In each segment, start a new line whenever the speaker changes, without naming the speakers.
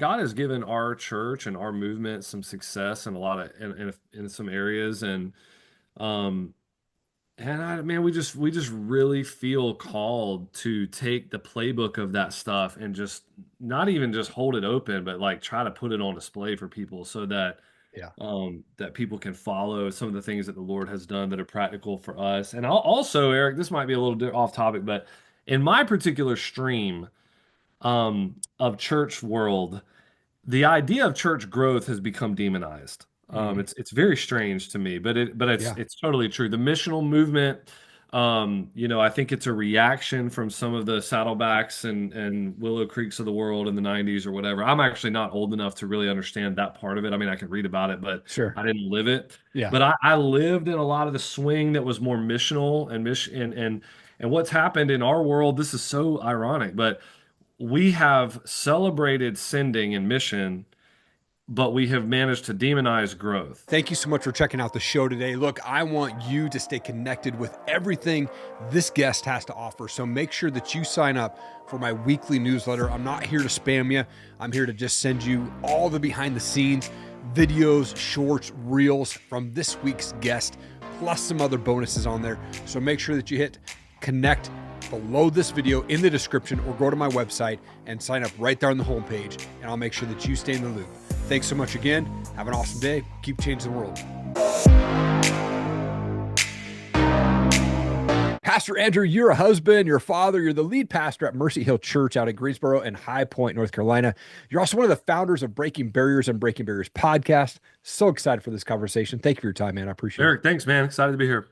God has given our church and our movement some success in a lot of in some areas, um, man, we just really feel called to take the playbook of that stuff and just not even just hold it open, but like try to put it on display for people so that
Yeah.
that people can follow some of the things that the Lord has done that are practical for us. And also, Eric, this might be a little bit off topic, but in my particular stream of church world, the idea of church growth has become demonized.
Mm.
It's very strange to me, but it's
Yeah.
it's totally true. The missional movement, I think it's a reaction from some of the Saddlebacks and Willow Creeks of the world in the '90s or whatever. I'm actually not old enough to really understand that part of it. I mean, I can read about it, but
Sure.
I didn't live it.
Yeah.
But I lived in a lot of the swing that was more missional and mission and what's happened in our world. This is so ironic, but we have celebrated sending and mission, but we have managed to demonize growth.
Thank you so much for checking out the show today. Look, I want you to stay connected with everything this guest has to offer. So make sure that you sign up for my weekly newsletter. I'm not here to spam you. I'm here to just send you all the behind the scenes videos, shorts, reels from this week's guest, plus some other bonuses on there. So make sure that you hit connect below this video in the description or go to my website and sign up right there on the homepage. And I'll make sure that you stay in the loop. Thanks so much again. Have an awesome day. Keep changing the world. Pastor Andrew, you're a husband, you're a father, you're the lead pastor at Mercy Hill Church out in Greensboro and High Point, North Carolina. You're also one of the founders of Breaking Barriers and Breaking Barriers podcast. So excited for this conversation. Thank you for your time, man. I appreciate it.
Eric, thanks, man. Excited to be here.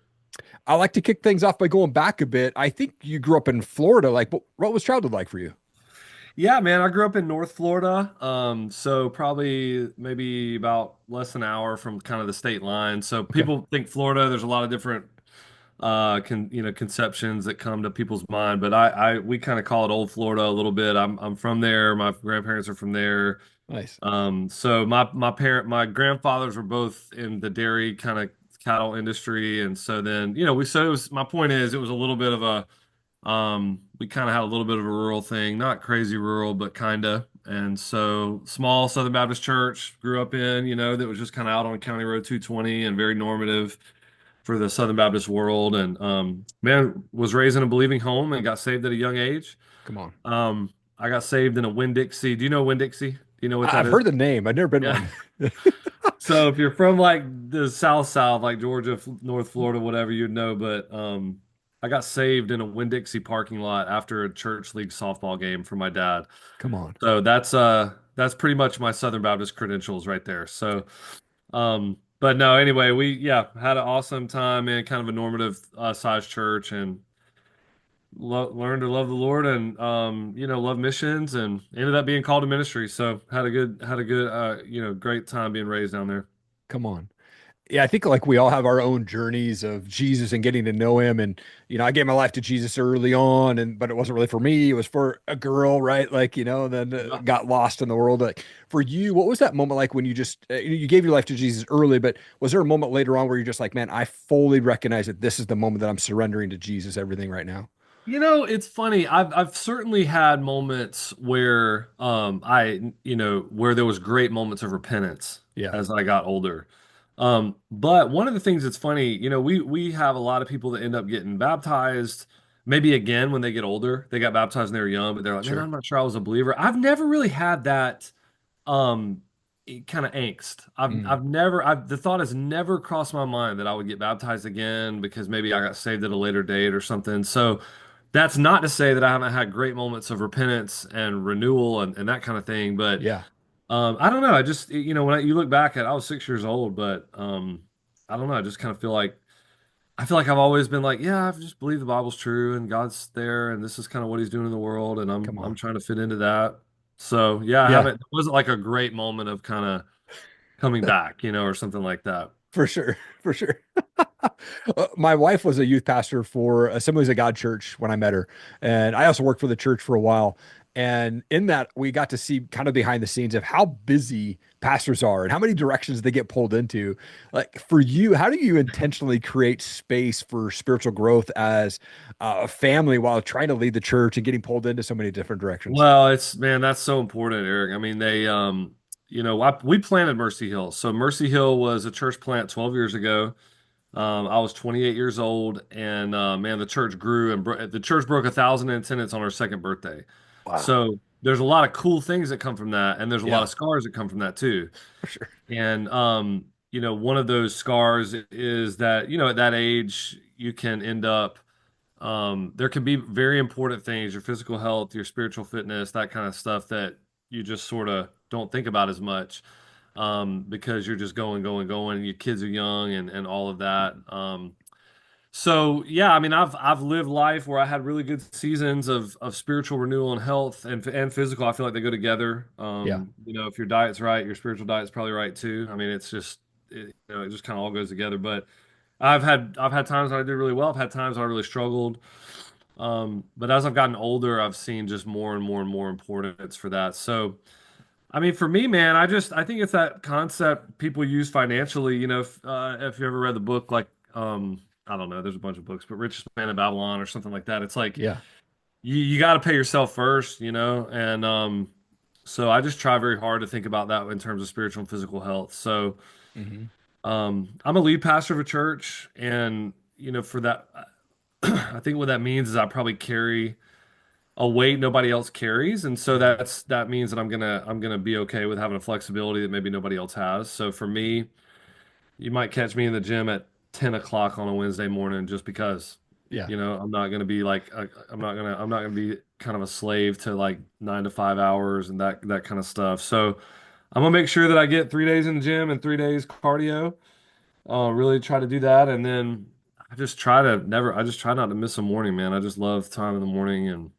I like to kick things off by going back a bit. I think you grew up in Florida. Like, what was childhood like for you?
Yeah, man, I grew up in North Florida. So probably maybe about less than an hour from kind of the state line. So
Okay.
people think Florida, there's a lot of different conceptions that come to people's mind, but we kind of call it old Florida a little bit. I'm from there. My grandparents are from there.
Nice.
So my grandfathers were both in the dairy kind of cattle industry, and so then my point is it was a little bit of a we kind of had a little bit of a rural thing, not crazy rural, but kind of. And so small Southern Baptist church grew up in, that was just kind of out on County Road 220 and very normative for the Southern Baptist world. And man, was raised in a believing home and got saved at a young age.
Come on.
I got saved in a Winn-Dixie. Do you know Winn-Dixie? Do you know what that
I've
is?
heard the name. I've never been
Yeah.
one.
So if you're from like the South, like Georgia, North Florida, whatever, you'd know. But I got saved in a Winn-Dixie parking lot after a church league softball game for my dad.
Come on.
So that's pretty much my Southern Baptist credentials right there. So but no, anyway, we had an awesome time in kind of a normative size church and learned to love the Lord and love missions and ended up being called to ministry. So had a good great time being raised down there.
Come on. Yeah, I think like we all have our own journeys of Jesus and getting to know him. And, I gave my life to Jesus early on, but it wasn't really for me. It was for a girl, right? Like, then
Yeah.
got lost in the world. Like for you, what was that moment like when you just, you gave your life to Jesus early, but was there a moment later on where you're just like, man, I fully recognize that this is the moment that I'm surrendering to Jesus, everything right now?
It's funny. I've certainly had moments where where there was great moments of repentance
Yeah,
as I got older. But one of the things that's funny, we have a lot of people that end up getting baptized maybe again when they get older. They got baptized when they were young, but they're like, man,
sure.
I'm not sure I was a believer. I've never really had that um kind of angst.
Mm,
The thought has never crossed my mind that I would get baptized again because maybe I got saved at a later date or something. So that's not to say that I haven't had great moments of repentance and renewal and that kind of thing, but
yeah,
I don't know. I just when you look back at I was 6 years old, but I don't know. I just kind of feel like I've always been like, yeah, I just believe the Bible's true and God's there and this is kind of what He's doing in the world and I'm
come
I'm
on.
trying to fit into that. So yeah, I
Yeah,
haven't. It wasn't like a great moment of kind of coming back, or something like that.
for sure. For sure. My wife was a youth pastor for Assemblies of God Church when I met her. And I also worked for the church for a while. And in that, we got to see kind of behind the scenes of how busy pastors are and how many directions they get pulled into. Like for you, how do you intentionally create space for spiritual growth as a family while trying to lead the church and getting pulled into so many different directions?
Well, it's man, that's so important, Eric. I mean, we planted Mercy Hill. So Mercy Hill was a church plant 12 years ago. I was 28 years old, and man, the church grew and the church broke 1,000 in attendance on our second birthday.
Wow.
So there's a lot of cool things that come from that, and there's a lot
Yeah,
of scars that come from that too.
for sure.
And one of those scars is that at that age you can end up there can be very important things, your physical health, your spiritual fitness, that kind of stuff that you just sort of don't think about as much because you're just going, going, going. Your kids are young and all of that. So yeah, I mean, I've lived life where I had really good seasons of spiritual renewal and health and physical. I feel like they go together.
Yeah.
If your diet's right, your spiritual diet's probably right too. I mean, it just kind of all goes together. But I've had times when I did really well. I've had times when I really struggled. But as I've gotten older, I've seen just more and more and more importance for that. So, I mean, for me, man, I think it's that concept people use financially. If you ever read the book, like I don't know, there's a bunch of books, but Richest Man in Babylon or something like that. It's like
Yeah.
you got to pay yourself first, and so I just try very hard to think about that in terms of spiritual and physical health. So,
Hmm.
I'm a lead pastor of a church, and for that, I think what that means is I probably carry a weight nobody else carries, and so
Hmm.
that means that I'm gonna be okay with having a flexibility that maybe nobody else has. So for me, you might catch me in the gym at 10 o'clock on a Wednesday morning just because,
Yeah.
I'm not gonna be like I'm not gonna be kind of a slave to like 9 to 5 hours and that kind of stuff. So I'm gonna make sure that I get 3 days in the gym and 3 days cardio. Really try to do that, and then I just try not to miss a morning, man. I just love time in the morning, and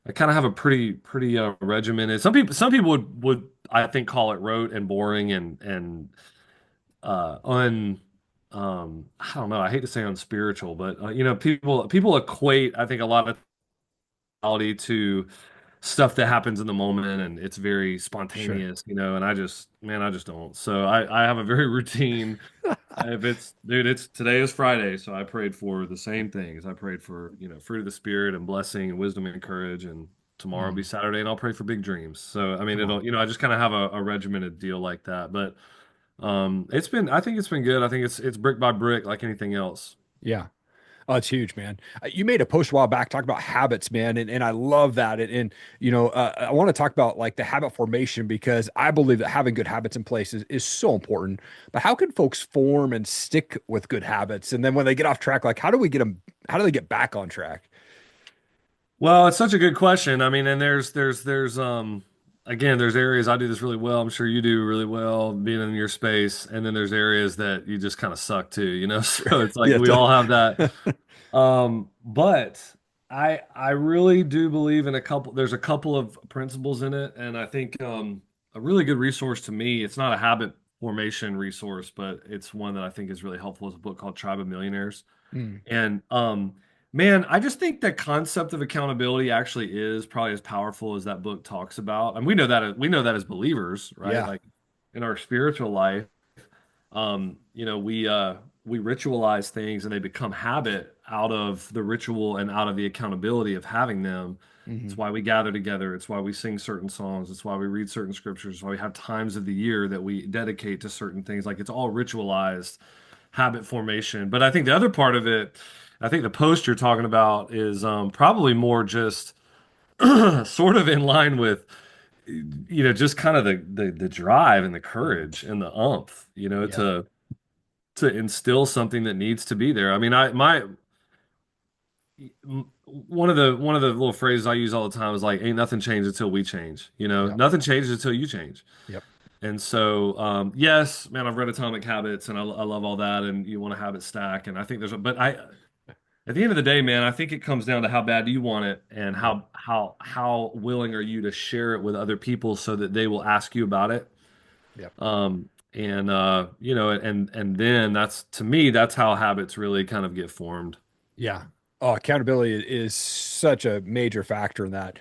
I kind of have a pretty regimented. Some people would I think call it rote and boring and un I don't know. I hate to say unspiritual, but people equate I think a lot of reality to stuff that happens in the moment and it's very
Sure.
spontaneous, and I just don't. So I have a very routine. If it's dude, it's today is Friday, so I prayed for the same things. I prayed for, fruit of the spirit and blessing and wisdom and courage, and tomorrow will be
Mm,
Saturday and I'll pray for big dreams. So I mean
come on.
I just kind of have a regimented deal like that. But I think it's been good. I think it's brick by brick like anything else.
Yeah. Oh, it's huge, man. You made a post a while back talking about habits, man, and I love that. I want to talk about like the habit formation because I believe that having good habits in place is so important. But how can folks form and stick with good habits? And then when they get off track, like how do we get them? How do they get back on track?
Well, it's such a good question. I mean, and there's again, there's areas I do this really well. I'm sure you do really well being in your space, and then there's areas that you just kind of suck too. So it's like
Yeah.
we all have that. But I really do believe in there's a couple of principles in it, and I think a really good resource to me, it's not a habit formation resource, but it's one that I think is really helpful, is a book called Tribe of Millionaires.
Mm,
And man, I just think the concept of accountability actually is probably as powerful as that book talks about. And we know that as believers, right?
yeah.
Like in our spiritual life, we ritualize things and they become habit out of the ritual and out of the accountability of having them.
Hmm.
It's why we gather together. It's why we sing certain songs. It's why we read certain scriptures. It's why we have times of the year that we dedicate to certain things. Like it's all ritualized habit formation. But I think the other part of it, I think the post you're talking about is probably more just sort of in line with, just kind of the drive and the
Mm,
courage and the umph,
yeah.
to instill something that needs to be there. I mean, one of the little phrases I use all the time is like, "Ain't nothing changed until we change."
Yeah.
Nothing changes until you change.
Yep.
And so, yes, man, I've read Atomic Habits, and I love all that. And you want a habit stack, and I think but at the end of the day, man, I think it comes down to how bad do you want it, and
Yep.
how willing are you to share it with other people so that they will ask you about it.
Yep.
And and then that's to me, that's how habits really kind of get formed.
Yeah. Oh, accountability is such a major factor in that.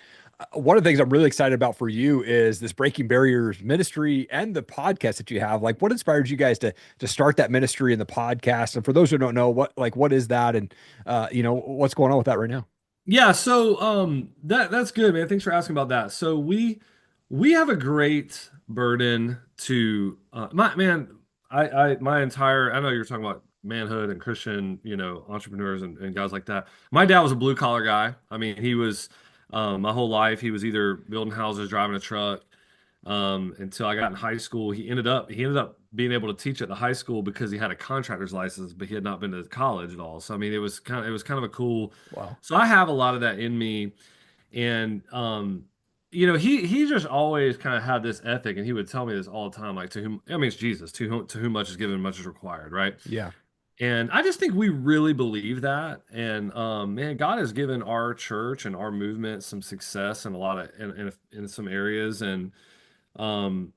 one of the things I'm really excited about for you is this Breaking Barriers ministry and the podcast that you have. Like, what inspired you guys to start that ministry and the podcast? And for those who don't know, what is that, and what's going on with that right now?
Yeah, so that's good, man. Thanks for asking about that. So we have a great burden to my man, I my entire I know you're talking about manhood and Christian, entrepreneurs and guys like that. My dad was a blue collar guy. I mean, he was my whole life he was either building houses, driving a truck, until I got in high school. He ended up being able to teach at the high school because he had a contractor's license, but he had not been to college at all. So I mean, it was kind of a cool.
Wow.
So I have a lot of that in me, and he just always kind of had this ethic, and he would tell me this all the time, like to whom I mean it's Jesus, to whom much is given, much is required, right?
Yeah.
And I just think we really believe that. And man, God has given our church and our movement some success in a lot of in some areas, um,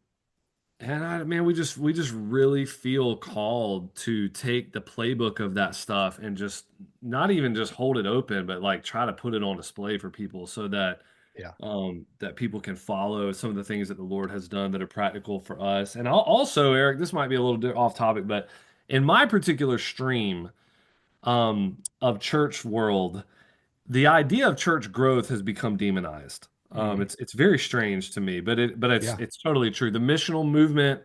man, we just really feel called to take the playbook of that stuff and just not even just hold it open, but like try to put it on display for people so that
Yeah.
that people can follow some of the things that the Lord has done that are practical for us. And also, Eric, this might be a little bit off topic, but in my particular stream of church world, the idea of church growth has become demonized.
Hmm.
It's very strange to me, but it's
Yeah.
it's totally true. The missional movement,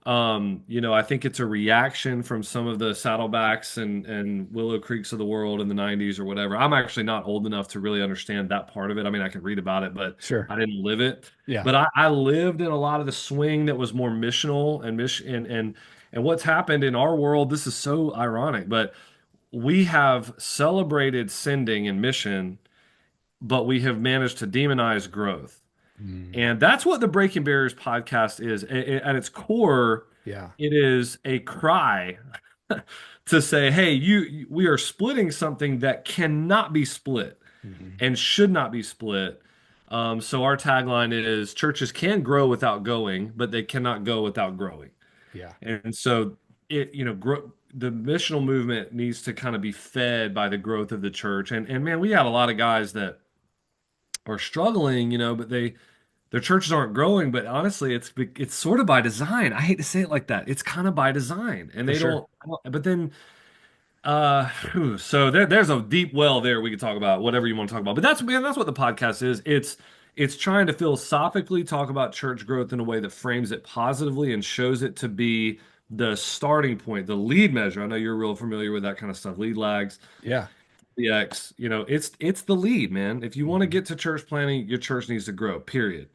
I think it's a reaction from some of the Saddlebacks and Willow Creeks of the world in the '90s or whatever. I'm actually not old enough to really understand that part of it. I mean, I can read about it, but
Sure.
I didn't live it.
Yeah.
But I lived in a lot of the swing that was more missional and mission and what's happened in our world. This is so ironic, but we have celebrated sending and mission, but we have managed to demonize growth.
Mm.
And that's what the Breaking Barriers podcast is. At its core,
Yeah.
it is a cry to say, hey, we are splitting something that cannot be split
Hmm.
and should not be split. So our tagline is churches can grow without going, but they cannot go without growing.
Yeah.
And so the missional movement needs to kind of be fed by the growth of the church. And man, we got a lot of guys that are struggling, but their churches aren't growing. But honestly, it's sort of by design. I hate to say it like that. It's kind of by design, and
For
they
sure.
don't. But then, so there's a deep well there we could talk about whatever you want to talk about. But that's what the podcast is. It's trying to philosophically talk about church growth in a way that frames it positively and shows it to be the starting point, the lead measure. I know you're real familiar with that kind of stuff, lead lags,
Yeah.
the X. It's the lead, man. If you want to
Hmm.
get to church planning, your church needs to grow, period.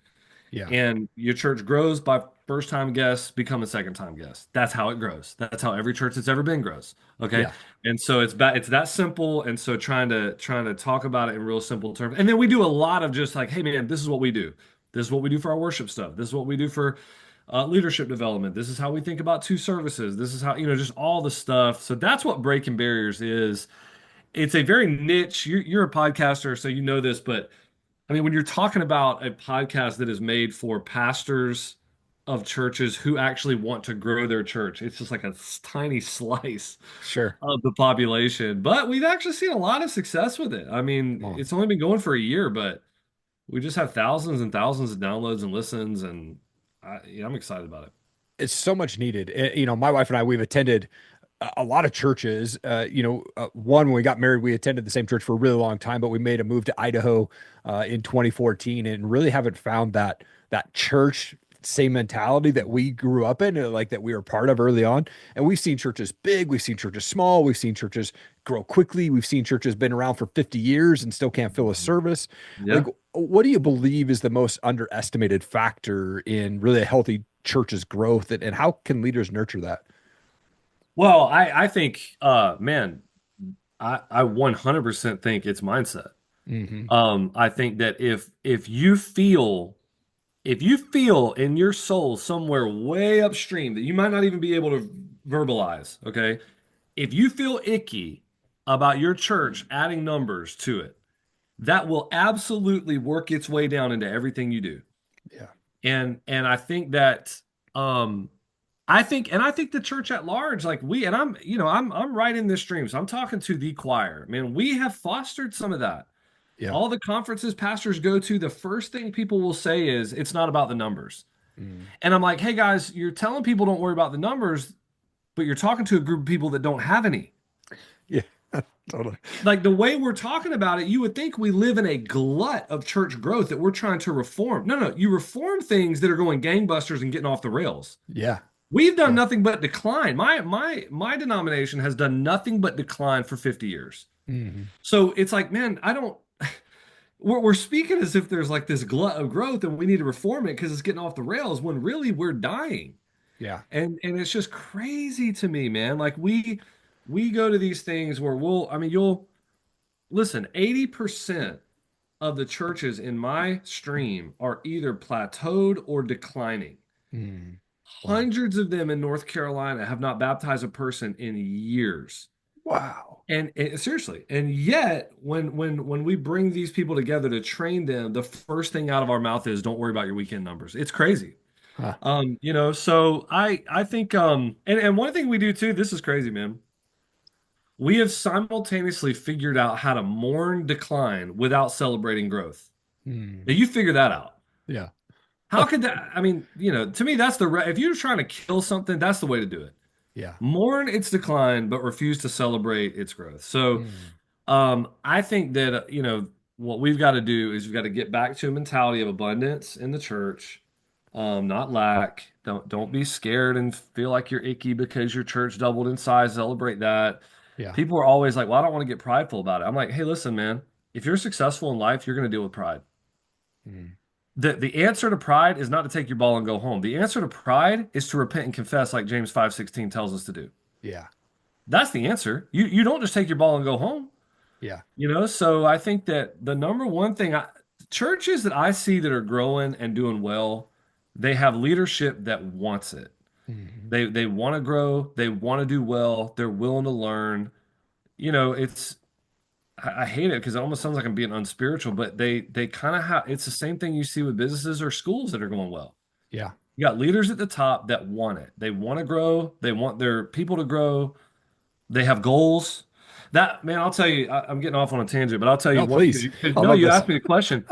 Yeah.
And your church grows by first time guests become a second time guest. That's how it grows. That's how every church that's ever been grows. Okay.
Yeah.
And so it's that simple. And so trying to talk about it in real simple terms. And then we do a lot of just like, hey man, this is what we do. This is what we do for our worship stuff. This is what we do for leadership development. This is how we think about two services. This is how, just all the stuff. So that's what Breaking Barriers is. It's a very niche. You're a podcaster, so you know this, but I mean, when you're talking about a podcast that is made for pastors of churches who actually want to grow their church, it's just like a tiny slice
Sure.
of the population. But we've actually seen a lot of success with it. I mean,
Come on.
it's only been going for a year, but we just have thousands and thousands of downloads and listens, and I'm excited about it.
It's so much needed. My wife and I, we've attended a lot of churches. One, when we got married, we attended the same church for a really long time, but we made a move to Idaho in 2014 and really haven't found that church same mentality that we grew up in, like that we were part of early on. And we've seen churches big, we've seen churches small, we've seen churches grow quickly, we've seen churches been around for 50 years and still can't fill a service. Like,
Yeah.
what do you believe is the most underestimated factor in really a healthy church's growth, and how can leaders nurture that?
Well, I think, man, I 100% think it's mindset.
Hmm.
I think that if you feel in your soul somewhere way upstream that you might not even be able to verbalize, okay? If you feel icky about your church adding numbers to it, that will absolutely work its way down into everything you do.
Yeah.
And I think that I think the church at large, like I'm right in this stream, so I'm talking to the choir. Man, we have fostered some of that.
Yeah.
All the conferences pastors go to, the first thing people will say is it's not about the numbers.
Mm.
And I'm like, hey guys, you're telling people don't worry about the numbers, but you're talking to a group of people that don't have any.
Yeah. Totally.
Like the way we're talking about it, you would think we live in a glut of church growth that we're trying to reform. No, no, you reform things that are going gangbusters and getting off the rails.
Yeah.
We've done
Yeah.
nothing but decline. My denomination has done nothing but decline for 50 years.
Hmm.
So it's like, man, I don't we're speaking as if there's like this glut of growth and we need to reform it because it's getting off the rails when really we're dying.
Yeah.
And it's just crazy to me, man. Like we go to these things where I mean, you'll listen, 80% of the churches in my stream are either plateaued or declining.
Mm. Wow.
Hundreds of them in North Carolina have not baptized a person in years.
Wow.
And seriously, and yet when we bring these people together to train them, the first thing out of our mouth is don't worry about your weekend numbers. It's crazy.
Huh.
So I think and one thing we do too, this is crazy, man. We have simultaneously figured out how to mourn decline without celebrating growth.
Mm.
Now you figure that out.
Yeah.
How could that? I mean, to me, that's if you're trying to kill something, that's the way to do it.
Yeah.
Mourn its decline, but refuse to celebrate its growth. So,
Mm.
I think that, what we've got to do is we've got to get back to a mentality of abundance in the church, not lack. Don't be scared and feel like you're icky because your church doubled in size. Celebrate that.
Yeah.
People are always like, well, I don't want to get prideful about it. I'm like, hey, listen, man, if you're successful in life, you're going to deal with pride.
Mm.
The answer to pride is not to take your ball and go home. The answer to pride is to repent and confess, like James 5:16 tells us to do.
Yeah.
That's the answer. You don't just take your ball and go home.
Yeah.
So I think that the number one thing churches that I see that are growing and doing well, they have leadership that wants it.
Hmm.
They want to grow, they want to do well, they're willing to learn. It's I hate it because it almost sounds like I'm being unspiritual, but they kind of have it's the same thing you see with businesses or schools that are going well.
Yeah.
You got leaders at the top that want it. They want to grow, they want their people to grow, they have goals. That man, I'll tell you, I'm getting off on a tangent, but I'll tell you
No,
one
please.
because
I
no,
love
you
this.
asked me a question.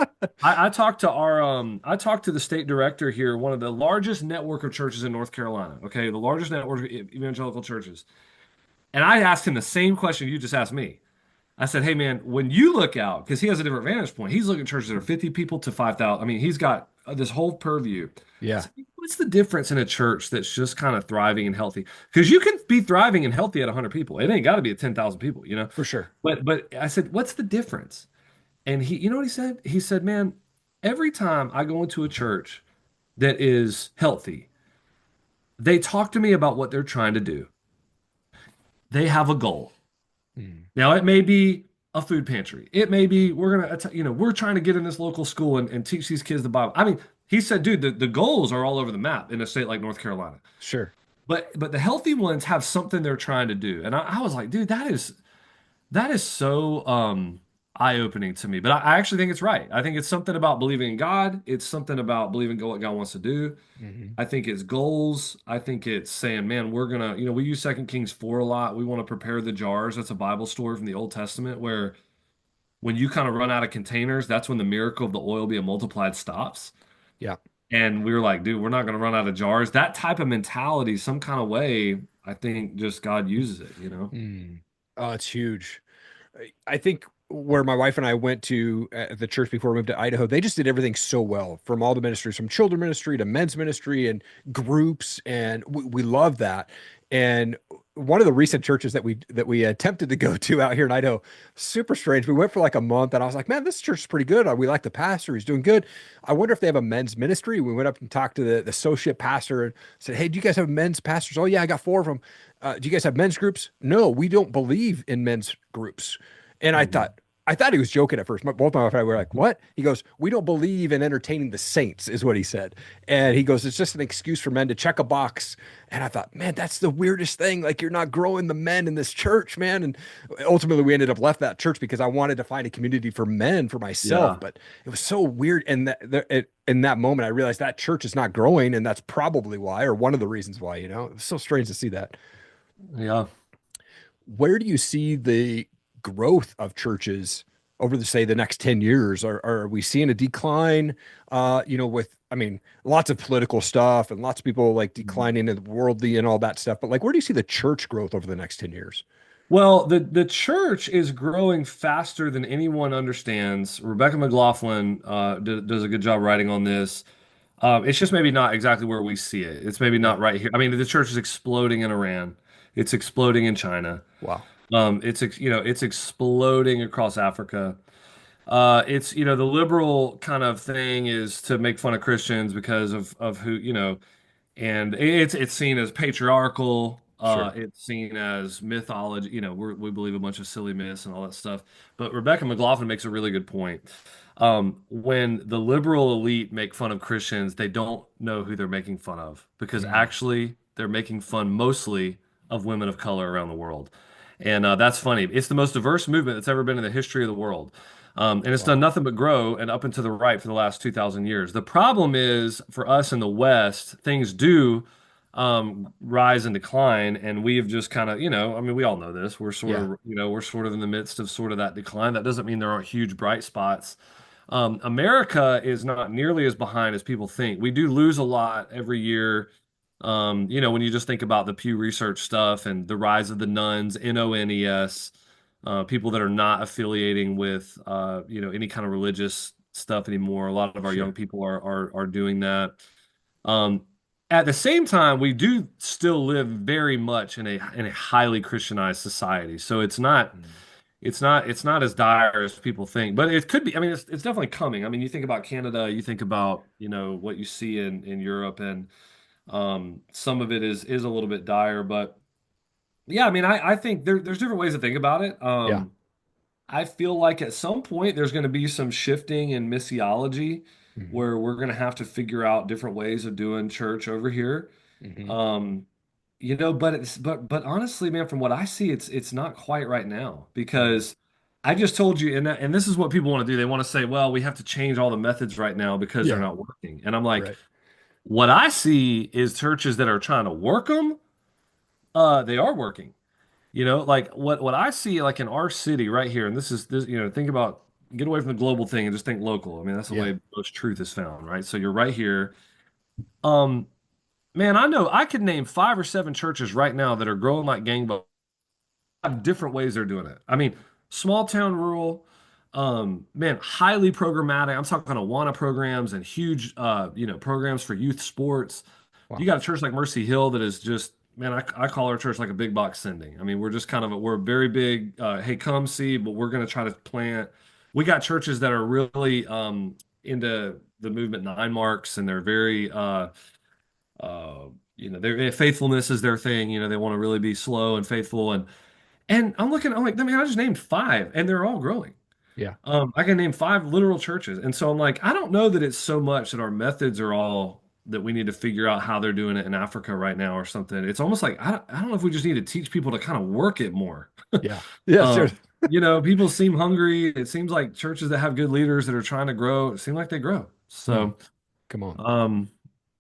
I talked to the state director here, one of the largest network of churches in North Carolina. Okay, the largest network of evangelical churches, and I asked him the same question you just asked me. I said, hey man, when you look out, because he has a different vantage point, he's looking at churches that are 50 people to 5,000. I mean, he's got this whole purview.
Yeah.
So what's the difference in a church that's just kind of thriving and healthy? Because you can be thriving and healthy at 100 people. It ain't got to be at 10,000 people.
For sure.
But I said, what's the difference? And you know what he said? He said, man, every time I go into a church that is healthy, they talk to me about what they're trying to do. They have a goal.
Mm.
Now, it may be a food pantry. It may be we're trying to get in this local school and teach these kids the Bible. I mean, he said, dude, the goals are all over the map in a state like North Carolina.
Sure.
But the healthy ones have something they're trying to do. And I was like, dude, that is so eye-opening to me. But I actually think it's right. I think it's something about believing in God. It's something about believing in what God wants to do.
Hmm.
I think it's goals. I think it's saying, man, we're gonna, we use Second Kings 4 a lot. We want to prepare the jars. That's a Bible story from the Old Testament where when you kind of run out of containers, that's when the miracle of the oil being multiplied stops.
Yeah.
And we were like, dude, we're not gonna run out of jars. That type of mentality, some kind of way, I think just God uses it.
Mm. Oh, it's huge. I think where my wife and I went to the church before we moved to Idaho, they just did everything so well from all the ministries, from children ministry to men's ministry and groups, and we love that. And one of the recent churches that we attempted to go to out here in Idaho, super strange. We went for like a month, and I was like, man, this church is pretty good. We like the pastor; he's doing good. I wonder if they have a men's ministry. We went up and talked to the associate pastor and said, hey, do you guys have men's pastors? Oh yeah, I got 4 of them. Do you guys have men's groups? No, we don't believe in men's groups. And I
Mhm.
thought, I thought he was joking at first. Both my wife and I were like, what? He goes, we don't believe in entertaining the saints, is what he said. And he goes, it's just an excuse for men to check a box. And I thought, man, that's the weirdest thing. Like, you're not growing the men in this church, man. And ultimately, we ended up left that church because I wanted to find a community for men for myself.
Yeah.
But it was so weird. And in that moment, I realized that church is not growing. And that's probably why, or one of the reasons why, it was so strange to see that.
Yeah.
Where do you see the growth of churches over the say the next 10 years? Are we seeing a decline? With I mean, lots of political stuff and lots of people like declining in the worldly and all that stuff. But like, where do you see the church growth over the next 10 years?
Well, the church is growing faster than anyone understands. Rebecca McLaughlin does a good job writing on this. It's just maybe not exactly where we see it. It's maybe
Yeah.
not right here. I mean, the church is exploding in Iran. It's exploding in China.
Wow.
It's exploding across Africa. The liberal kind of thing is to make fun of Christians because of who, and it's seen as patriarchal.
Sure.
It's seen as mythology. We believe a bunch of silly myths and all that stuff. But Rebecca McLaughlin makes a really good point. When the liberal elite make fun of Christians, they don't know who they're making fun of because
Mm.
actually they're making fun mostly of women of color around the world. And that's funny. It's the most diverse movement that's ever been in the history of the world. And it's
Wow.
done nothing but grow and up and to the right for the last 2,000 years. The problem is for us in the West, things do rise and decline. And we have just kind of, I mean, we all know this.
Yeah.
We're sort of in the midst of sort of that decline. That doesn't mean there aren't huge bright spots. America is not nearly as behind as people think. We do lose a lot every year. When you just think about the Pew Research stuff and the rise of the nuns, NONES, people that are not affiliating with any kind of religious stuff anymore. A lot of our young
Sure.
people are doing that. Um, at the same time, we do still live very much in a highly Christianized society. So
Mm.
it's not as dire as people think, but it could be. I mean, it's definitely coming. I mean, you think about Canada, you think about what you see in Europe, and some of it is a little bit dire, but yeah, I mean, I think there's different ways to think about it.
Yeah.
I feel like at some point there's going to be some shifting in missiology
Hmm.
where we're going to have to figure out different ways of doing church over here.
Hmm.
Um, but honestly, man, from what I see, it's not quite right now
Hmm.
because I just told you, and this is what people want to do. They want to say, well, we have to change all the methods right now because they're
Yeah.
not working. And I'm like,
Right.
what I see is churches that are trying to work them, they are working. Like what I see like in our city right here, and this, think about get away from the global thing and just think local. I mean, that's the
Yeah.
way most truth is found, right? So you're right here. Um, Man, I know I could name 5 or 7 churches right now that are growing like gangbusters. Have different ways they're doing it. I mean, small town, rural, man, highly programmatic. I'm talking Awana programs and huge, programs for youth sports. You
Wow.
got a church like Mercy Hill that is just, man, I call our church like a big box sending. I mean, we're just we're very big, hey, come see, but we're going to try to plant. We got churches that are really into the movement 9 marks and they're very, uh, their faithfulness is their thing. They want to really be slow and faithful. And I'm like, I mean, I just named 5 and they're all growing.
Yeah.
I can name 5 literal churches. And so I'm like, I don't know that it's so much that our methods are all that we need to figure out how they're doing it in Africa right now or something. It's almost like, I don't know if we just need to teach people to kind of work it more.
Yeah. Yeah. Sure.
People seem hungry. It seems like churches that have good leaders that are trying to grow, it seem like they grow.
Mm.
So,
Come on.
um,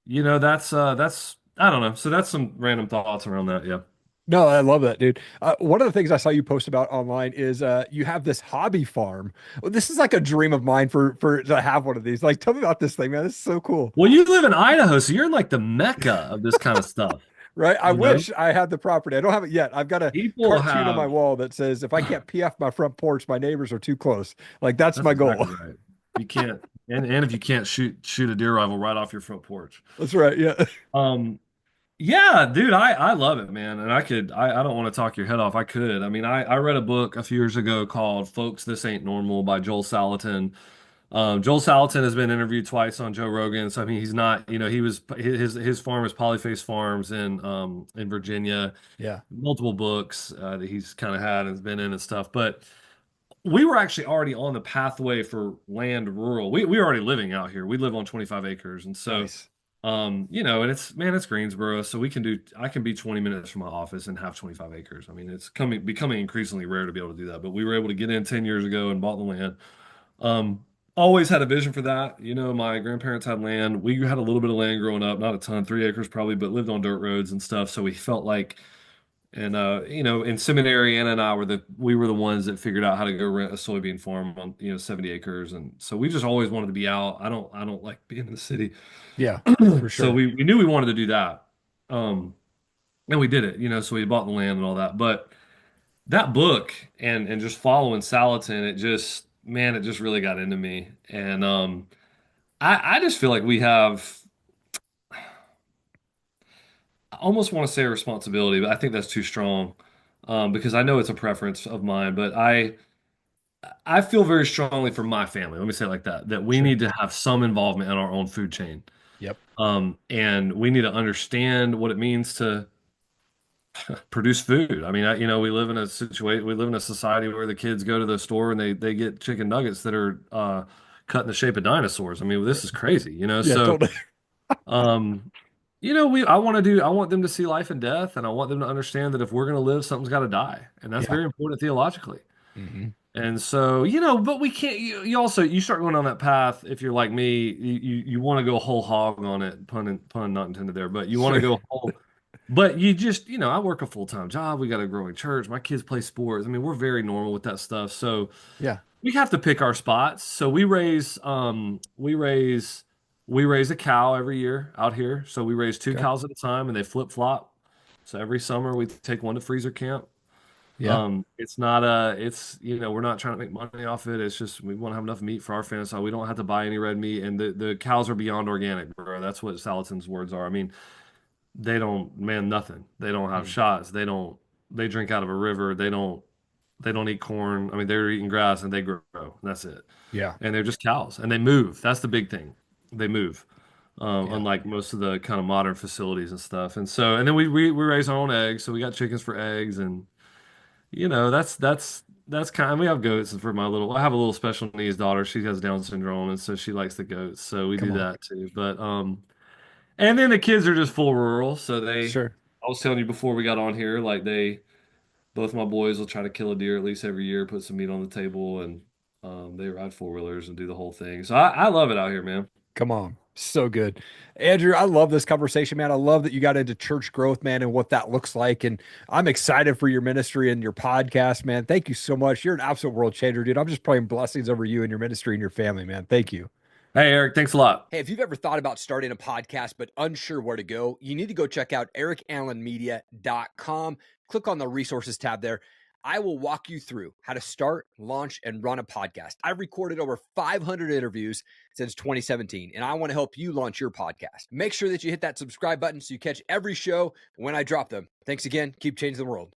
that's, I don't know. So that's some random thoughts around that. Yeah.
No, I love that, dude. One of the things I saw you post about online is you have this hobby farm. Well, this is like a dream of mine for to have one of these. Like, tell me about this thing, man. This is so cool.
Well, you live in Idaho, so you're in like the mecca of this kind of stuff.
Right? I
You know,
wish I had the property. I don't have it yet. I've got a
people
cartoon on my
have,
wall that says if I can't pee off my front porch, my neighbors are too close. Like that's
that's
my goal.
exactly right. You can't, and if you can't shoot a deer rifle right off your front porch.
That's right. Yeah.
Um, yeah, dude, I love it, man. And I don't want to talk your head off. I could. I mean, I read a book a few years ago called Folks, This Ain't Normal by Joel Salatin. Joel Salatin has been interviewed twice on Joe Rogan. So I mean, he's not, he was his farm is Polyface Farms in Virginia.
Yeah.
Multiple books that he's kind of had and has been in and stuff. But we were actually already on the pathway for land rural. We were already living out here. We live on 25 acres, and so
Nice.
and it's Greensboro, so I can be 20 minutes from my office and have 25 acres. I mean, it's becoming increasingly rare to be able to do that, but we were able to get in 10 years ago and bought the land. Always had a vision for that. My grandparents had land. We had a little bit of land growing up, not a ton, 3 acres probably, but lived on dirt roads and stuff. So we felt like And in seminary, Anna and I we were the ones that figured out how to go rent a soybean farm on 70 acres, and so we just always wanted to be out. I don't like being in the city,
Yeah, for
so
sure.
we knew we wanted to do that, and we did it. So we bought the land and all that. But that book and just following Salatin, it just man, it just really got into me, and I just feel like we have. I almost want to say a responsibility, but I think that's too strong because I know it's a preference of mine. But I feel very strongly for my family. Let me say it like that, that we
Sure.
need to have some involvement in our own food chain.
Yep.
And we need to understand what it means to produce food. I mean, we live in a situation, we live in a society where the kids go to the store and they get chicken nuggets that are cut in the shape of dinosaurs. I mean, this is crazy,
Yeah,
So,
totally.
um, I want them to see life and death, and I want them to understand that if we're going to live, something's got to die, and that's
Yeah.
very important theologically.
Hmm.
And so, but we can't. You start going on that path. If you're like me, you want to go whole hog on it. Pun not intended there, but you want to
Sure.
go whole. But you just, I work a full-time job. We got a growing church. My kids play sports. I mean, we're very normal with that stuff. So
Yeah.
we have to pick our spots. So we raise a cow every year out here. So we raise two
Okay.
cows at a time, and they flip-flop. So every summer we take one to freezer camp.
Yeah.
It's not we're not trying to make money off it. It's just we want to have enough meat for our family, so we don't have to buy any red meat. And the cows are beyond organic, bro. That's what Salatin's words are. I mean, they don't man nothing. They don't have
Mm.
shots. They drink out of a river. They don't eat corn. I mean, they're eating grass and they grow. That's it.
Yeah.
And they're just cows and they move. That's the big thing. They move.
Yeah.
Unlike most of the kind of modern facilities and stuff. And then we raise our own eggs. So we got chickens for eggs and that's kind of, we have goats for I have a little special needs daughter. She has Down syndrome and so she likes the goats. So we
Come
do
on.
that too. But and then the kids are just full rural.
Sure.
I was telling you before we got on here, like both my boys will try to kill a deer at least every year, put some meat on the table, and they ride four wheelers and do the whole thing. So I love it out here, man.
Come on. So good. Andrew, I love this conversation, man. I love that you got into church growth, man, and what that looks like. And I'm excited for your ministry and your podcast, man. Thank you so much. You're an absolute world changer, dude. I'm just praying blessings over you and your ministry and your family, man. Thank you.
Hey, Eric, thanks a lot.
Hey, if you've ever thought about starting a podcast but unsure where to go, you need to go check out erikallenmedia.com. Click on the resources tab there. I will walk you through how to start, launch, and run a podcast. I've recorded over 500 interviews since 2017, and I want to help you launch your podcast. Make sure that you hit that subscribe button so you catch every show when I drop them. Thanks again. Keep changing the world.